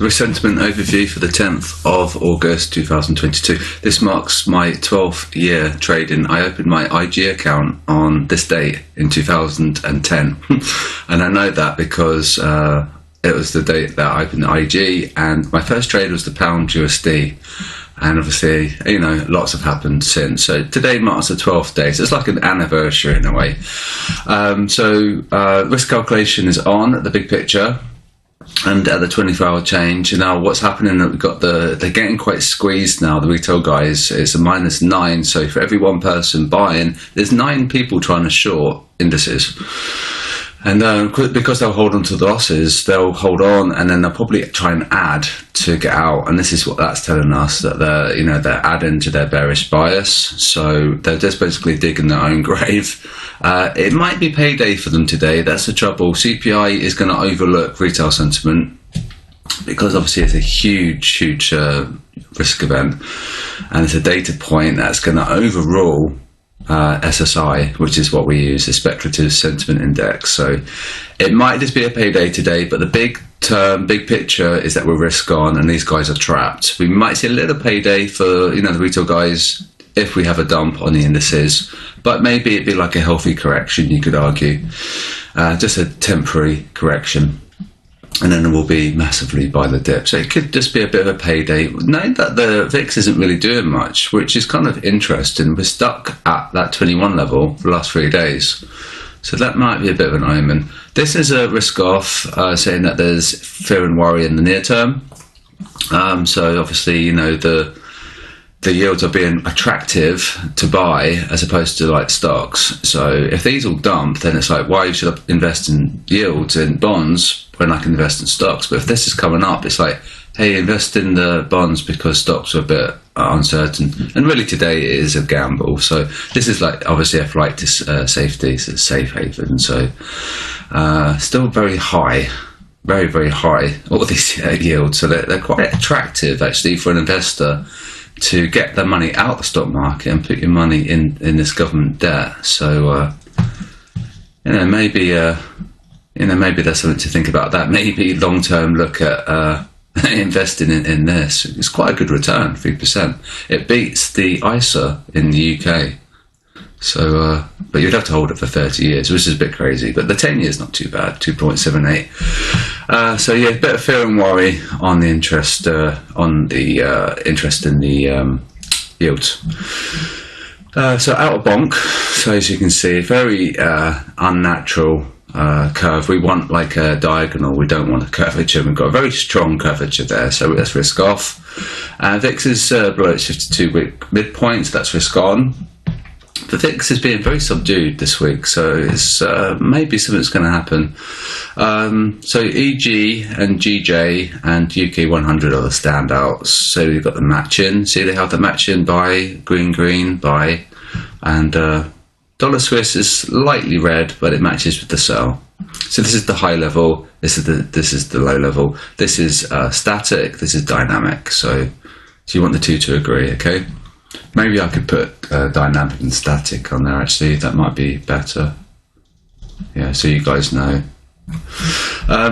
Sentiment overview for the 10th of August 2022. This marks my 12th year trading. I opened my IG account on this date in 2010 and I know that because it was the date that I opened the IG, and my first trade was the pound USD, and obviously, you know, lots have happened since. So today marks the 12th day, so it's like an anniversary in a way. Risk calculation is on, the big picture, and at the 24-hour change. Now what's happening, we've got they're getting quite squeezed now, the retail guys. It's a -9, so for every one person buying, there's 9 people trying to short indices. And because they'll hold on to the losses, they'll hold on, and then they'll probably try and add to get out. And this is what that's telling us, that they're adding to their bearish bias. So they're just basically digging their own grave. It might be payday for them today. That's the trouble. CPI is going to overlook retail sentiment because obviously it's a huge risk event, and it's a data point that's going to overrule SSI, which is what we use, the Speculative Sentiment Index. So it might just be a payday today, but the big picture is that we're risk on, and these guys are trapped. We might see a little payday for the retail guys if we have a dump on the indices, but maybe it'd be like a healthy correction, you could argue, just a temporary correction, and then it will be massively by the dip. So it could just be a bit of a payday. Note that the VIX isn't really doing much, which is kind of interesting. We're stuck at that 21 level for the last 3 days. So that might be a bit of an omen. This is a risk off, saying that there's fear and worry in the near term. So obviously, the yields are being attractive to buy as opposed to like stocks. So if these all dump, then it's like, why should I invest in yields in bonds when I can invest in stocks? But if this is coming up, it's like, hey, invest in the bonds because stocks are a bit uncertain. And really today it is a gamble. So this is like obviously a flight to safety, so safe haven. So still very high, very, very high, all these yields. So they're quite attractive actually for an investor to get their money out of the stock market and put your money in this government debt. So maybe there's something to think about that. Maybe long term look at investing in this. It's quite a good return, 3%. It beats the ISA in the UK. So, but you'd have to hold it for 30 years, which is a bit crazy. But the 10 years not too bad, 2.78. So yeah, a bit of fear and worry on the interest, interest in the yields. So out of bonk. So as you can see, very unnatural curve. We want like a diagonal. We don't want a curvature. We've got a very strong curvature there, so let's risk off. VIX is below its 52-week midpoint, so that's risk on. The VIX is being very subdued this week, so it's maybe something's going to happen. So EG and GJ and UK 100 are the standouts. So we've got the matching. See, they have the matching buy, green, buy, and dollar Swiss is slightly red, but it matches with the sell. So this is the high level. This is the low level. This is static. This is dynamic. So you want the two to agree, okay? Maybe I could put dynamic and static on there actually, that might be better. Yeah, so you guys know.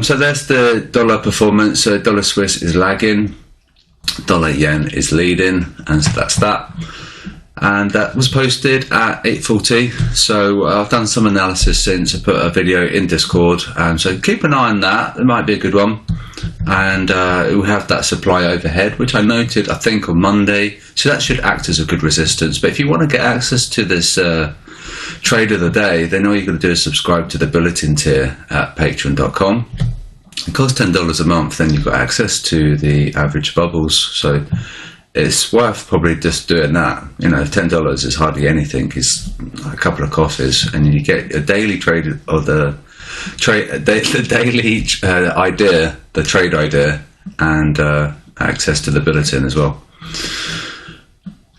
So there's the dollar performance. So dollar Swiss is lagging, dollar yen is leading, and so that's that. And that was posted at 8:40. So I've done some analysis since. I put a video in Discord, so keep an eye on that. It might be a good one. And we have that supply overhead, which I noted, I think, on Monday. So that should act as a good resistance. But if you want to get access to this trade of the day, then all you've got to do is subscribe to the Bulletin tier at patreon.com. It costs $10 a month, then you've got access to the average bubbles. So it's worth probably just doing that. $10 is hardly anything. It's a couple of coffees, and you get a daily trade of the daily idea, the trade idea, and access to the bulletin as well.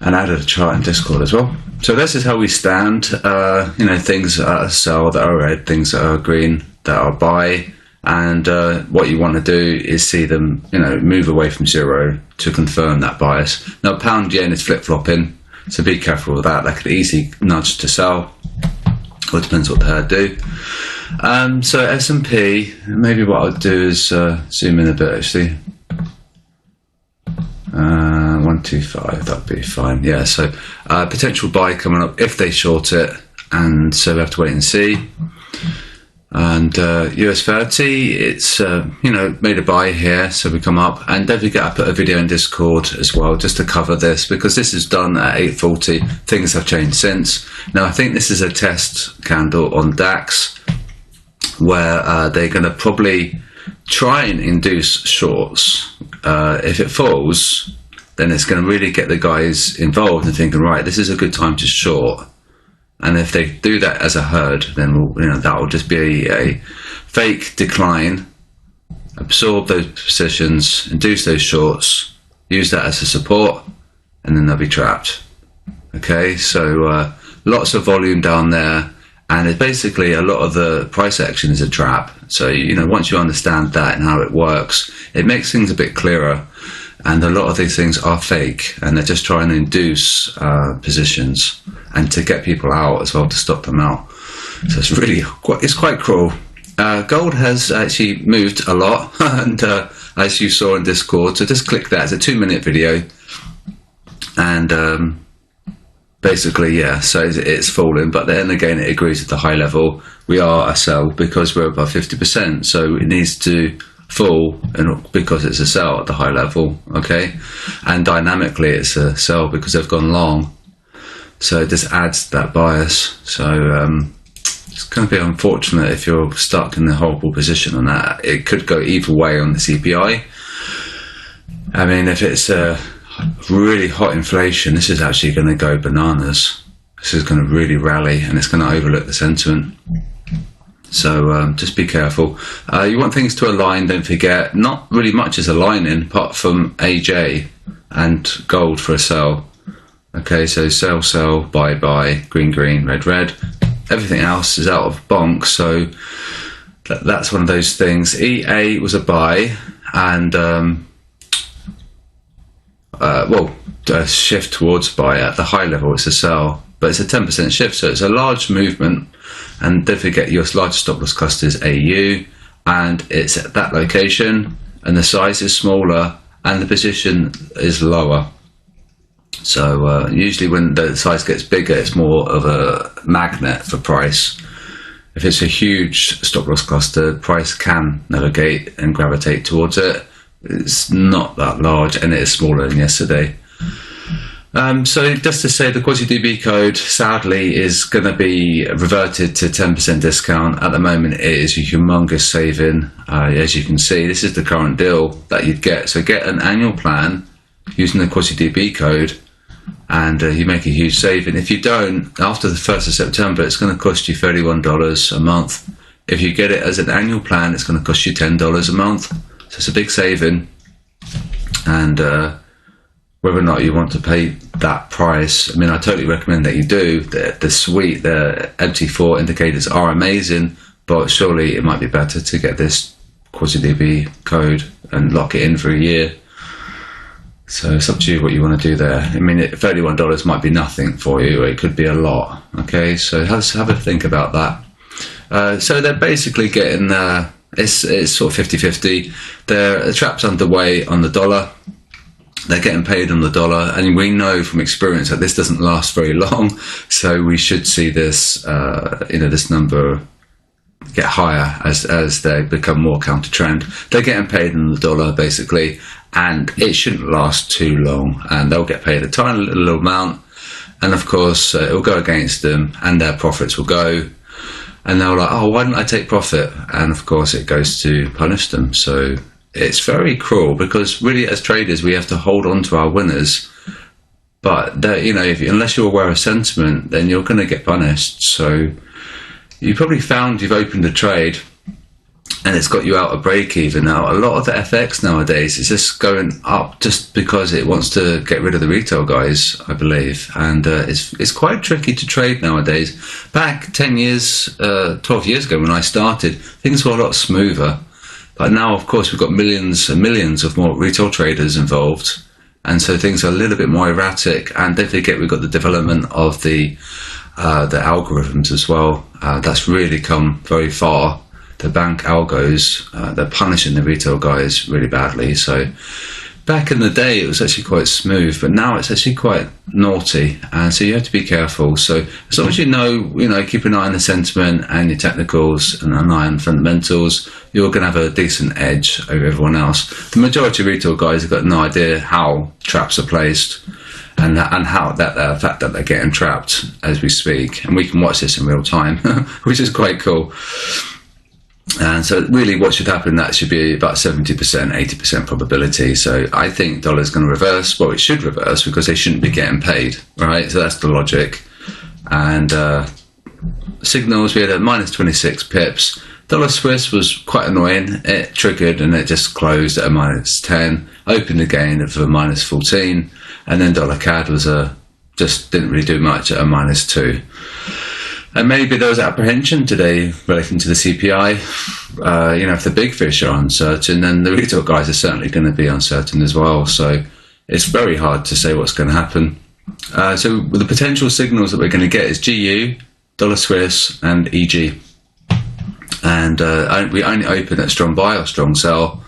And added a chart in Discord as well. So this is how we stand. Things that are sell that are red, things that are green that are buy. And what you want to do is see them, move away from zero to confirm that bias. Now, pound yen is flip-flopping, so be careful with that. That could easily nudge to sell. Or it depends what the herd do. So S&P, maybe what I'll do is zoom in a bit actually. 125, that'd be fine. Yeah, so potential buy coming up if they short it, and so we have to wait and see. And US 30, it's made a buy here, so we come up. And don't forget, I put a video in Discord as well just to cover this, because this is done at 8:40. Things have changed since. Now I think this is a test candle on DAX, where they're going to probably try and induce shorts. If it falls, then it's going to really get the guys involved and thinking, right, this is a good time to short. And if they do that as a herd, then that will just be a fake decline, absorb those positions, induce those shorts, use that as a support, and then they'll be trapped. Okay, so lots of volume down there, and it's basically a lot of the price action is a trap. So once you understand that and how it works, it makes things a bit clearer. And a lot of these things are fake, and they're just trying to induce positions and to get people out as well, to stop them out. So it's quite cruel. Gold has actually moved a lot, and as you saw in Discord, so just click that. It's a 2-minute video, and basically, yeah, so it's fallen, but then again, it agrees at the high level. We are a sell because we're above 50%, so it needs to fall because it's a sell at the high level, okay? And dynamically, it's a sell because they've gone long. So it just adds that bias. So it's going to be unfortunate if you're stuck in a horrible position on that. It could go either way on the CPI. I mean, if it's a really hot inflation, this is actually going to go bananas. This is going to really rally, and it's going to overlook the sentiment. So just be careful. You want things to align, don't forget. Not really much is aligning apart from AJ and gold for a sell. Okay, so sell, sell, buy, buy, green, green, red, red. Everything else is out of bonk, so that's one of those things. EA was a buy, and a shift towards buy. At the high level, it's a sell, but it's a 10% shift, so it's a large movement. And don't forget, your largest stop loss cluster is AU, and it's at that location, and the size is smaller, and the position is lower. So usually when the size gets bigger, it's more of a magnet for price. If it's a huge stop loss cluster, price can navigate and gravitate towards it. It's not that large, and it is smaller than yesterday. So just to say, the Quasidb code sadly is going to be reverted to 10% discount. At the moment it is a humongous saving. As you can see, this is the current deal that you'd get. So get an annual plan using the Quasidb code, and you make a huge saving. If you don't, after the 1st of September, it's going to cost you $31 a month. If you get it as an annual plan, it's going to cost you $10 a month. So it's a big saving. And whether or not you want to pay that price, I mean, I totally recommend that you do. The suite, the MT4 indicators are amazing, but surely it might be better to get this Quasidb code and lock it in for a year. So it's up to you what you want to do there. I mean, $31 might be nothing for you, or it could be a lot. Okay, so have a think about that. So they're basically getting, it's sort of 50-50. The trap's underway on the dollar. They're getting paid on the dollar, and we know from experience that this doesn't last very long. So we should see this, this number get higher as they become more counter trend. They're getting paid in the dollar basically, and it shouldn't last too long. And they'll get paid a tiny little amount, and of course it will go against them, and their profits will go. And they're like, oh, why didn't I take profit? And of course it goes to punish them. So it's very cruel, because really as traders we have to hold on to our winners, but unless you're aware of sentiment, then you're going to get punished. So you probably found you've opened a trade and it's got you out of break even. Now a lot of the FX nowadays is just going up just because it wants to get rid of the retail guys, I believe, and it's quite tricky to trade nowadays. Back 12 years ago when I started, things were a lot smoother. But now, of course, we've got millions and millions of more retail traders involved, and so things are a little bit more erratic. And don't forget, we've got the development of the algorithms as well. That's really come very far. The bank algos, they're punishing the retail guys really badly. So back in the day, it was actually quite smooth, but now it's actually quite naughty, and so you have to be careful. So as long as you know, keep an eye on the sentiment and your technicals and an eye on fundamentals, you're going to have a decent edge over everyone else. The majority of retail guys have got no idea how traps are placed and how the fact that they're getting trapped as we speak, and we can watch this in real time, which is quite cool. And so really what should happen, that should be about 70%, 80% probability. So I think dollar's going to reverse. Well, it should reverse because they shouldn't be getting paid, right? So that's the logic. And signals, we had a minus 26 pips. Dollar Swiss was quite annoying. It triggered and it just closed at a minus 10, opened again at a minus 14. And then dollar CAD was just didn't really do much at a minus 2. And maybe there was apprehension today relating to the CPI. If the big fish are uncertain, then the retail guys are certainly going to be uncertain as well. So it's very hard to say what's going to happen. So the potential signals that we're going to get is GU, dollar Swiss, and EG. And we only open at strong buy or strong sell.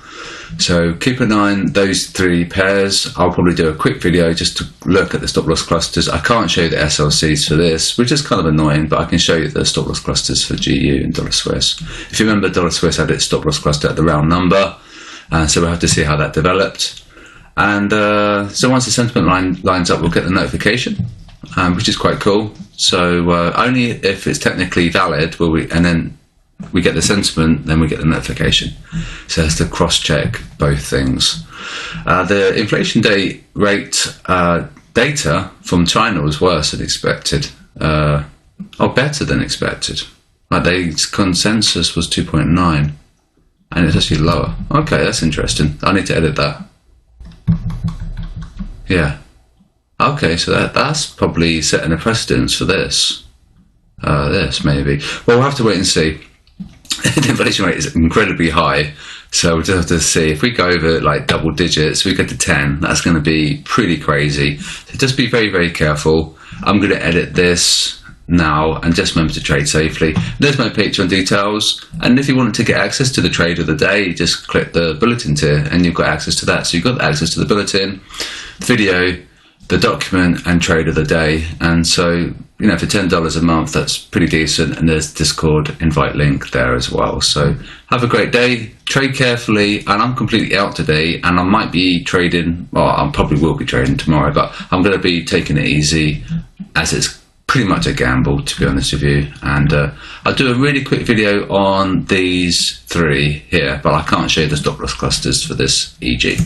So keep an eye on those 3 pairs. I'll probably do a quick video just to look at the stop loss clusters. I can't show you the SLCs for this, which is kind of annoying, but I can show you the stop loss clusters for GU and dollar Swiss. If you remember, dollar Swiss had its stop loss cluster at the round number, so we'll have to see how that developed. And so once the sentiment lines up, we'll get the notification, which is quite cool. So only if it's technically valid will we get the sentiment, then we get the notification. So that's to cross-check both things. The inflation rate data from China was worse than expected, or better than expected. Like the consensus was 2.9, and it's actually lower. Okay, that's interesting. I need to edit that. Yeah. Okay, so that's probably setting a precedence for this. This maybe. Well, we'll have to wait and see. The inflation rate is incredibly high, so we'll just have to see. If we go over like double digits, we get to 10, that's going to be pretty crazy. So just be very, very careful. I'm going to edit this now, and just remember to trade safely. There's my Patreon details, and if you wanted to get access to the trade of the day, just click the bulletin tier and you've got access to that. So you've got access to the bulletin, video, the document, and trade of the day. And so for $10 a month, that's pretty decent, and there's Discord invite link there as well. So have a great day, trade carefully, and I'm completely out today, and I might be trading, well, I probably will be trading tomorrow, but I'm going to be taking it easy as it's pretty much a gamble, to be honest with you. And I'll do a really quick video on these 3 here, but I can't show you the stop loss clusters for this EG.